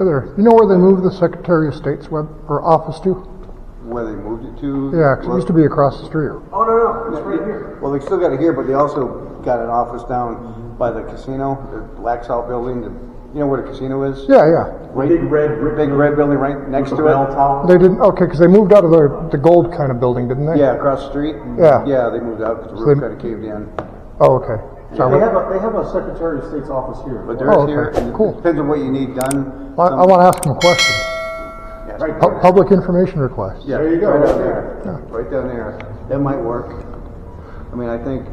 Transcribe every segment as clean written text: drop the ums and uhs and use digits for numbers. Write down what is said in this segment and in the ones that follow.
there. You know where they moved the Secretary of State's office to? Where they moved it to? Yeah, 'cause it used to be across the street. Oh, no, it's right here. Well, they still got it here, but they also got an office down by the casino, the Black Salt building. You know where the casino is? Yeah, yeah. Right, Big red building right next to bell it. tower. They didn't, okay, because they moved out of the gold kind of building, didn't they? Yeah, across the street. Yeah. Yeah, they moved out because the roof kind of caved in. Oh, okay. So They have a Secretary of State's office here. But there is okay. here. And Cool. It depends on what you need done. I want to ask them a question. Yes. Right. Public information request. Yeah, There you go, Right right down there. there. Right down there. That might work. I mean, I think,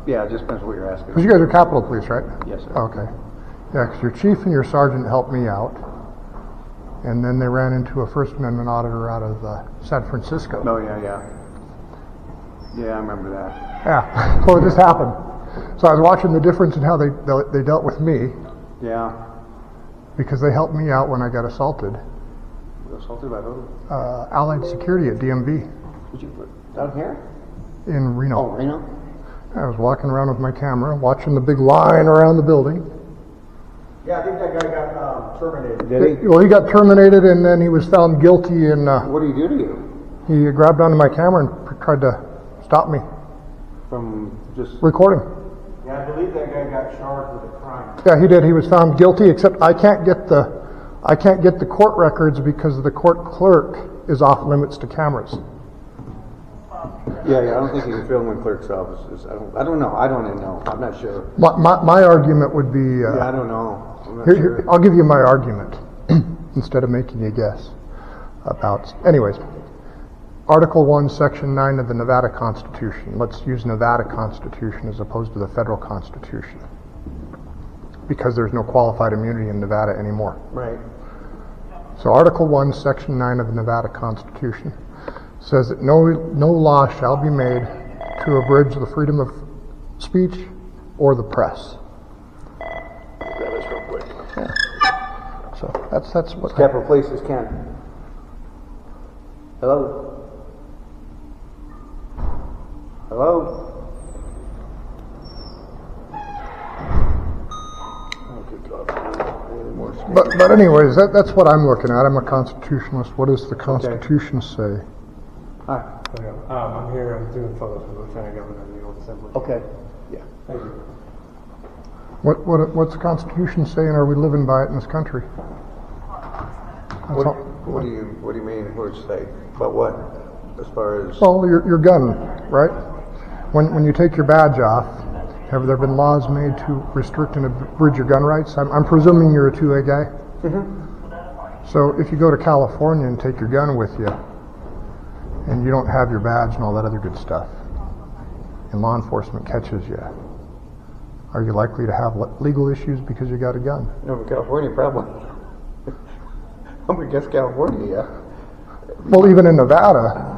yeah, it just depends what you're asking. Because you guys are Capitol Police, right? Yes, sir. Okay. Yeah, because your chief and your sergeant helped me out. And then they ran into a First Amendment auditor out of San Francisco. Oh, yeah. Yeah, I remember that. Yeah, so it just happened. So I was watching the difference in how they dealt with me, Yeah. because they helped me out when I got assaulted. Assaulted by who? Allied Security at DMV Would you down here? in Reno. Oh, Reno? I was walking around with my camera, watching the big line around the building. Yeah, I think that guy got terminated. Did he? Well, he got terminated, and then he was found guilty, and What did he do to you? he grabbed onto my camera and tried to stop me From just... recording. Yeah, I believe that guy got charged with a crime. Yeah, he did. He was found guilty, except I can't get the court records because the court clerk is off limits to cameras. Yeah, I don't think you can film in clerk's offices. I don't know. I don't even know. I'm not sure. My argument would be... Yeah, I don't know. I'm not Here, sure. I'll give you my argument instead of making you guess about. Anyways, Article 1, Section 9 of the Nevada Constitution. Let's use Nevada Constitution as opposed to the federal Constitution, because there's no qualified immunity in Nevada anymore. Right. So Article 1, Section 9 of the Nevada Constitution says that no law shall be made to abridge the freedom of speech or the press. Grab this real quick. Yeah. So that's what... Capital Places can. Hello? Hello? Oh, good God. Any more space? But anyways, that's what I'm looking at. I'm a constitutionalist. What does the Constitution say? Hi. I'm here, I'm doing photos for the Lieutenant Governor of the Old Assembly. Okay. Yeah. Thank you. What's the Constitution say, and are we living by it in this country? That's all. What do you mean? What does it say? About what? As far as... Well, your gun, right? When you take your badge off, have there been laws made to restrict and abridge your gun rights? I'm presuming you're a 2A guy. Mm-hmm. So if you go to California and take your gun with you, and you don't have your badge and all that other good stuff, and law enforcement catches you, are you likely to have legal issues because you got a gun? No, California, probably. I'm going to guess California, yeah. Well, even in Nevada,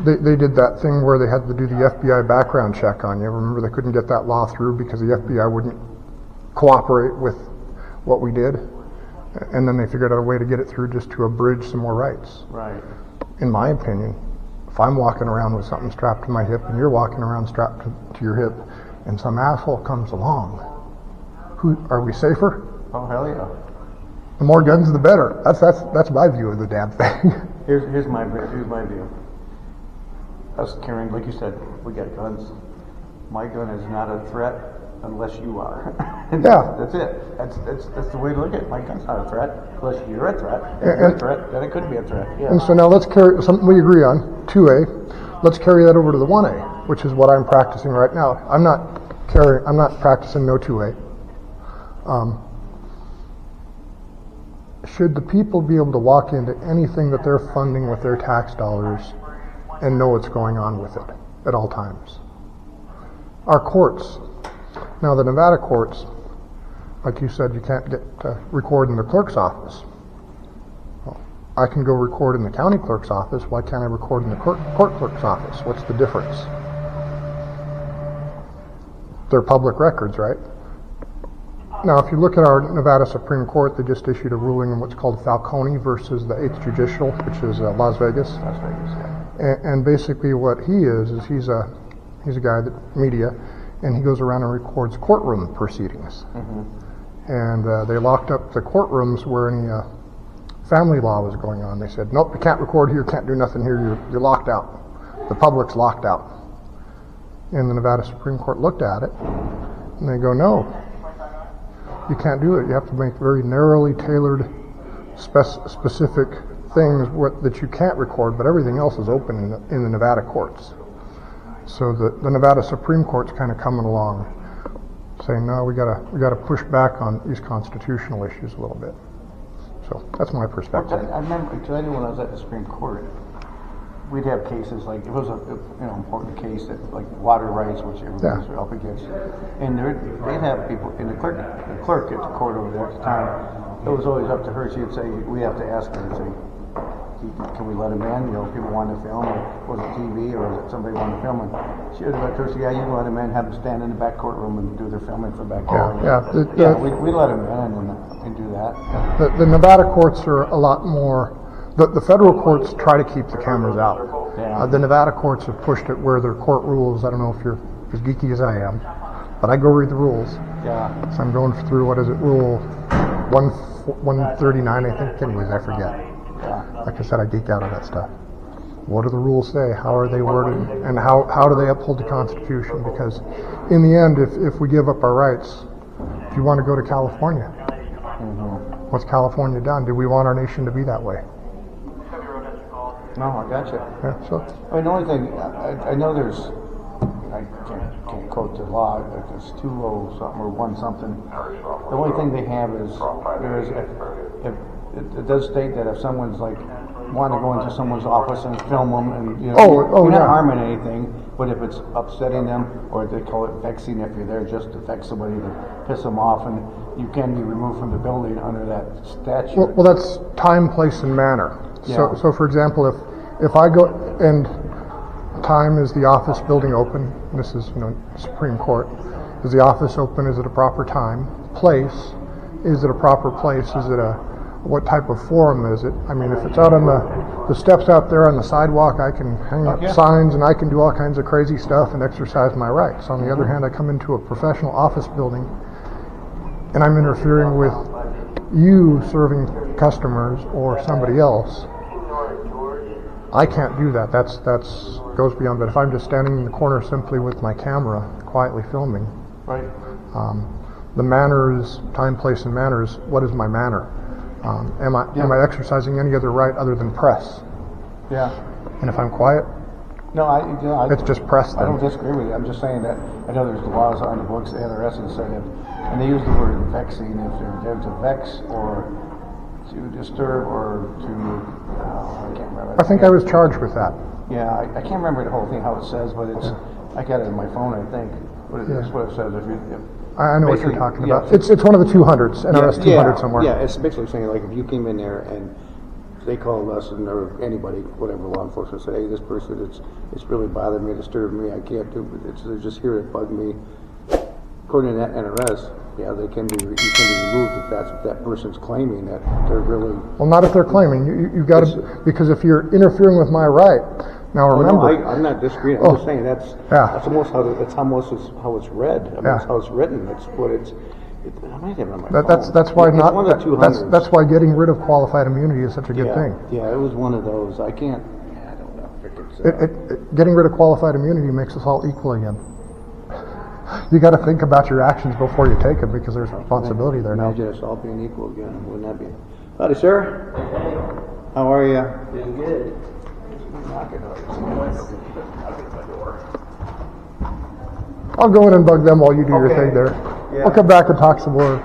they did that thing where they had to do the FBI background check on you. Remember, they couldn't get that law through because the FBI wouldn't cooperate with what we did. And then they figured out a way to get it through just to abridge some more rights. Right. In my opinion, if I'm walking around with something strapped to my hip and you're walking around strapped to your hip and some asshole comes along, are we safer? Oh, hell yeah. The more guns, the better. That's my view of the damn thing. Here's my view. Us carrying, like you said, we got guns. My gun is not a threat unless you are. Yeah. That's it. That's the way to look at it. My gun's not a threat unless you're a threat. If you're a threat, then it couldn't be a threat. Yeah. And so now let's carry something we agree on, 2A. Let's carry that over to the 1A, which is what I'm practicing right now. I'm not practicing no 2A. Should the people be able to walk into anything that they're funding with their tax dollars and know what's going on with it at all times? Our courts. Now, the Nevada courts, like you said, you can't get record in the clerk's office. Well, I can go record in the county clerk's office. Why can't I record in the court clerk's office? What's the difference? They're public records, right? Now, if you look at our Nevada Supreme Court, they just issued a ruling on what's called Falcone versus the 8th Judicial, which is Las Vegas. Las Vegas, yeah. And basically what he is he's a guy that media, and he goes around and records courtroom proceedings. Mm-hmm. and they locked up the courtrooms where any family law was going on. They said, nope, you can't record here, can't do nothing here, you're locked out. The public's locked out. And the Nevada Supreme Court looked at it, and they go, no, you can't do it. You have to make very narrowly tailored, specific things that you can't record, but everything else is open in the Nevada courts. So the Nevada Supreme Court's kind of coming along, saying, no, we gotta push back on these constitutional issues a little bit. So that's my perspective. I remember, because I knew when I was at the Supreme Court, we'd have cases like, it was a important case that, like water rights, which everybody's up against, and they'd have people, and the clerk at the court over there at the time, it was always up to her. She'd say, we have to ask her, say, can we let him in? People want to film, or was it TV, or was it somebody wanted to film? And she would let her say, yeah, you can let him in, have them stand in the back courtroom and do their filming from back there. We let him in and do that. The Nevada courts are a lot more. The federal courts try to keep the cameras out. The Nevada courts have pushed it where their court rules. I don't know if you're as geeky as I am, but I go read the rules. Yeah. So I'm going through, what is it, Rule 139, I think. Anyways, I forget. Yeah. Like I said, I geek out on that stuff. What do the rules say? How are they worded? And how do they uphold the Constitution? Because in the end, if we give up our rights, if you want to go to California, what's California done? Do we want our nation to be that way? No, I gotcha. Yeah, so. I mean, the only thing, I know there's, I can't quote the law, but there's 2 something or 1 something. The only thing they have is, if it does state that if someone's like, want to go into someone's office and film them, and you're not harming anything, but if it's upsetting them, or they call it vexing, if you're there just to vex somebody, to piss them off, and you can be removed from the building under that statute. Well, that's time, place, and manner. Yeah. So for example, if I go, and time, is the office building open? This is Supreme Court. Is the office open? Is it a proper time? Place, is it a proper place? Is it what type of forum is it? I mean, if it's out on the steps out there on the sidewalk, I can hang up signs and I can do all kinds of crazy stuff and exercise my rights. On the other hand, I come into a professional office building and I'm interfering with you serving customers or somebody else. I can't do that. That's goes beyond. But if I'm just standing in the corner simply with my camera, quietly filming, Right. The manners, time, place, and manners. What is my manner? Am I exercising any other right other than press? Yeah. And if I'm quiet, No, it's just press. I don't disagree with you. I'm just saying that I know there's laws on the books, the NRS and stuff, and they use the word vexing if they're there to vex or to disturb or to. I can't remember. I think I was charged with that. Yeah, I can't remember the whole thing how it says, but it's. I got it in my phone, I think. That's what it says. I know what you're talking about. It's one of the 200s, NRS 200 somewhere. Yeah, it's basically saying like if you came in there and they called us and or anybody, whatever law enforcement said, hey, this person, it's really bothering me, disturbing me, I can't do it. They're just here to bug me. According to that NRS, yeah, you can be removed if that's what that person's claiming that they're really. Well, not if they're claiming. You've got to, because if you're interfering with my right. Now remember, no, I'm not disagreeing. I'm just saying that's almost how it's read. I mean, that's how it's written. That's what it's. I might have it on my phone. That's why it's not. One of the 200s. That's why getting rid of qualified immunity is such a good thing. Yeah, it was one of those. I can't. I don't know. Getting rid of qualified immunity makes us all equal again. You got to think about your actions before you take them because there's responsibility there now. Imagine us all being equal again. Wouldn't that be? Howdy, sir. How are you? Doing good. I'll go in and bug them while you do your thing there. Yeah. I'll come back and talk some more.